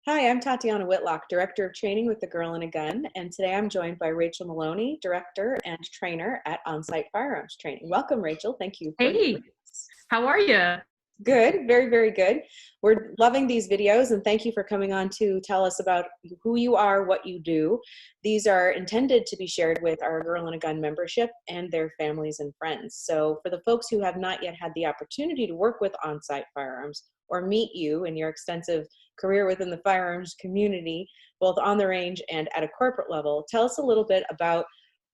Hi, I'm Tatiana Whitlock, Director of Training with the Girl and a Gun, and today I'm joined by Rachael Maloney, Director and Trainer at OnSight Firearms Training. Welcome, Rachel. Thank you for joining Hey, us. how are you? Good, very, very good. We're loving these videos, and thank you for coming on to tell us about who you are, what you do. These are intended to be shared with our Girl and a Gun membership and their families and friends. So for the folks who have not yet had the opportunity to work with OnSight Firearms or meet you in your extensive career within the firearms community, both on the range and at a corporate level, tell us a little bit about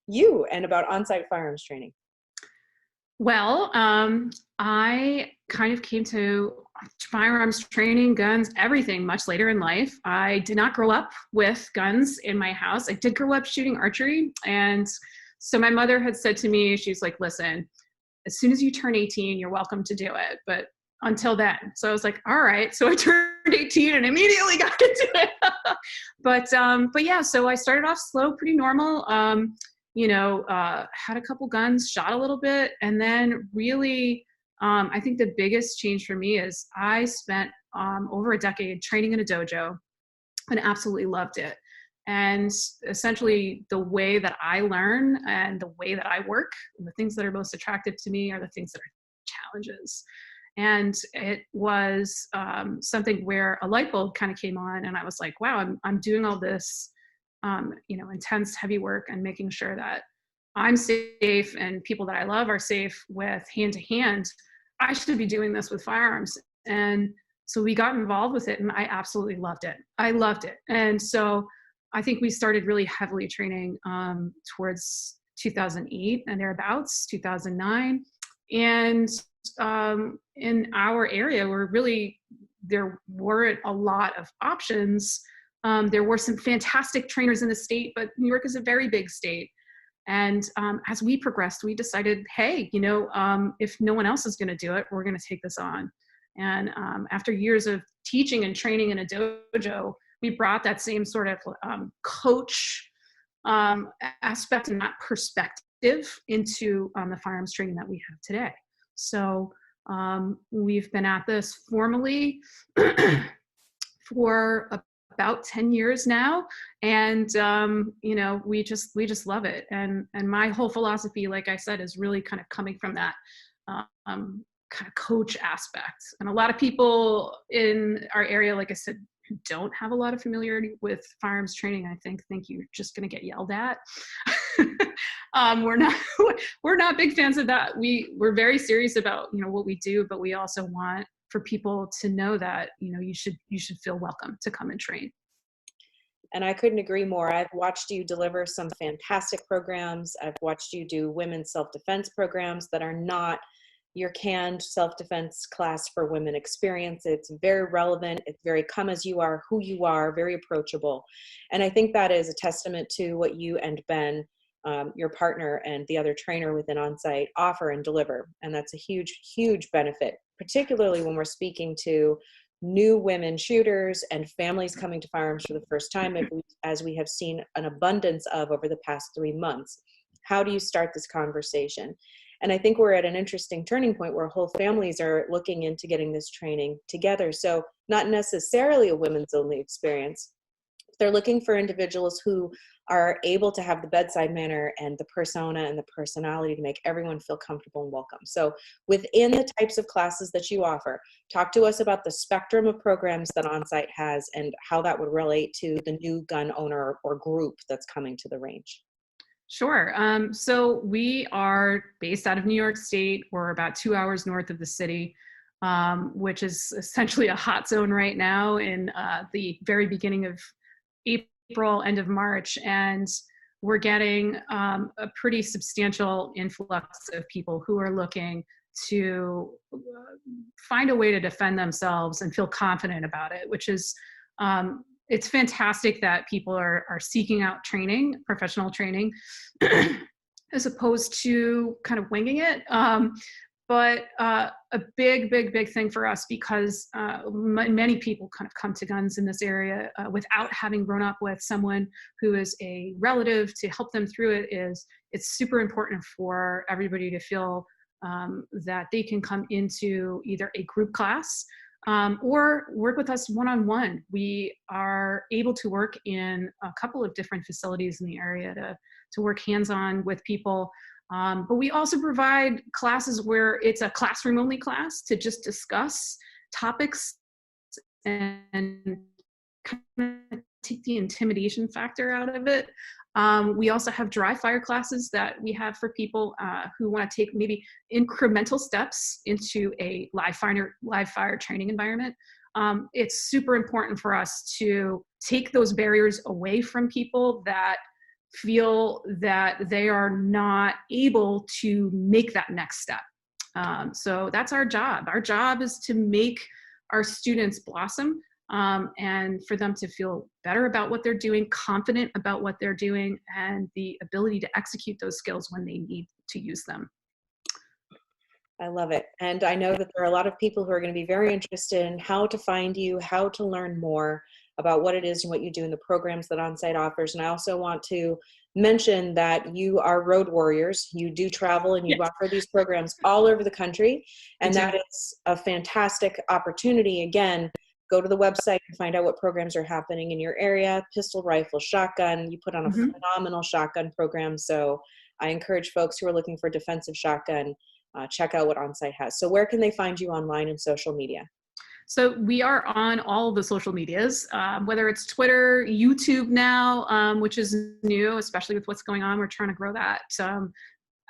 you and about OnSight Firearms Training. Well, I kind of came to firearms training, guns, everything much later in life. I did not grow up with guns in my house. I did grow up shooting archery. And so my mother had said to me, she's like, listen, as soon as you turn 18, you're welcome to do it. But until then. So I was like, all right. So I turned 18 and immediately got into it. But yeah, so I started off slow, pretty normal. Had a couple guns, shot a little bit, and then really, I think the biggest change for me is I spent over a decade training in a dojo and absolutely loved it. And essentially the way that I learn and the way that I work, and the things that are most attractive to me are the things that are challenges. And it was something where a light bulb kind of came on, and I was like, wow, I'm doing all this intense, heavy work and making sure that I'm safe and people that I love are safe with hand to hand. I should be doing this with firearms. And so we got involved with it and I absolutely loved it. I loved it. And so I think we started really heavily training towards 2008 and thereabouts, 2009. And in our area, there weren't a lot of options. There were some fantastic trainers in the state, but New York is a very big state. And as we progressed, we decided, hey, if no one else is going to do it, we're going to take this on. And after years of teaching and training in a dojo, we brought that same sort of coach aspect and that perspective into the firearms training that we have today. So we've been at this formally for about 10 years now. And, we just love it. And my whole philosophy, like I said, is really kind of coming from that kind of coach aspect. And a lot of people in our area, like I said, who don't have a lot of familiarity with firearms training, I think you're just going to get yelled at. We're not big fans of that. We're very serious about, what we do, but we also want for people to know that, you should feel welcome to come and train. And I couldn't agree more. I've watched you deliver some fantastic programs. I've watched you do women's self-defense programs that are not your canned self-defense class for women experience. It's very relevant. It's very come as you are, who you are, very approachable. And I think that is a testament to what you and Ben, your partner and the other trainer within OnSight, offer and deliver. And that's a huge, huge benefit, particularly when we're speaking to new women shooters and families coming to firearms for the first time, as we have seen an abundance of over the past 3 months. How do you start this conversation? And I think we're at an interesting turning point where whole families are looking into getting this training together. So not necessarily a women's only experience. They're looking for individuals who are able to have the bedside manner and the persona and the personality to make everyone feel comfortable and welcome. So within the types of classes that you offer, talk to us about the spectrum of programs that OnSight has and how that would relate to the new gun owner or group that's coming to the range. Sure. So we are based out of New York State. We're about 2 hours north of the city, which is essentially a hot zone right now in the very beginning of April, end of March. And we're getting a pretty substantial influx of people who are looking to find a way to defend themselves and feel confident about it, which is it's fantastic that people are seeking out training, professional training, as opposed to kind of winging it. But a big thing for us, because many people kind of come to guns in this area without having grown up with someone who is a relative to help them through it, is it's super important for everybody to feel that they can come into either a group class or work with us one-on-one. We are able to work in a couple of different facilities in the area to work hands-on with people. But we also provide classes where it's a classroom-only class to just discuss topics and kind of take the intimidation factor out of it. We also have dry fire classes that we have for people who want to take maybe incremental steps into a live fire training environment. It's super important for us to take those barriers away from people that feel that they are not able to make that next step. So that's our job. Our job is to make our students blossom, and for them to feel better about what they're doing, confident about what they're doing, and the ability to execute those skills when they need to use them. I love it. And I know that there are a lot of people who are going to be very interested in how to find you, how to learn more about what it is and what you do in the programs that OnSight offers. And I also want to mention that you are road warriors. You do travel and you offer these programs all over the country. And that is a fantastic opportunity. Again, go to the website and find out what programs are happening in your area. Pistol, rifle, shotgun. You put on a phenomenal shotgun program. So I encourage folks who are looking for defensive shotgun, check out what OnSight has. So where can they find you online and social media? So we are on all the social medias, whether it's Twitter, YouTube now, which is new, especially with what's going on. We're trying to grow that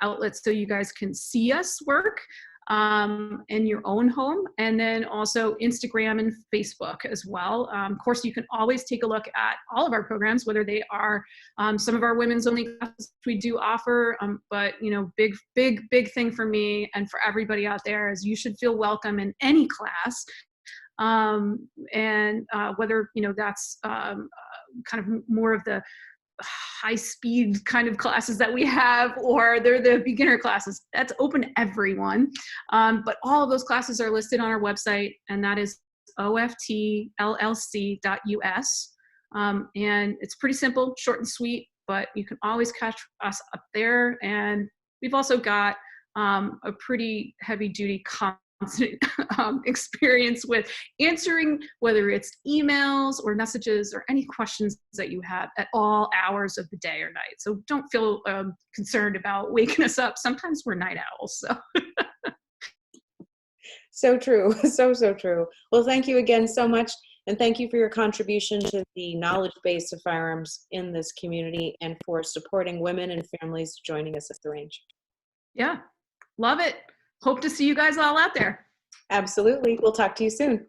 outlet so you guys can see us work in your own home, and then also Instagram and Facebook as well. Of course, you can always take a look at all of our programs, whether they are some of our women's only classes we do offer, but big thing for me and for everybody out there is you should feel welcome in any class. And whether that's kind of more of the high speed kind of classes that we have, or they're the beginner classes, that's open to everyone. But all of those classes are listed on our website, and that is oftllc.us. And it's pretty simple, short and sweet, but you can always catch us up there. And we've also got a pretty heavy duty experience with answering, whether it's emails or messages or any questions that you have at all hours of the day or night. So don't feel concerned about waking us up. Sometimes we're night owls. So. So true. So true. Well, thank you again so much. And thank you for your contribution to the knowledge base of firearms in this community and for supporting women and families joining us at the range. Yeah, love it. Hope to see you guys all out there. Absolutely. We'll talk to you soon.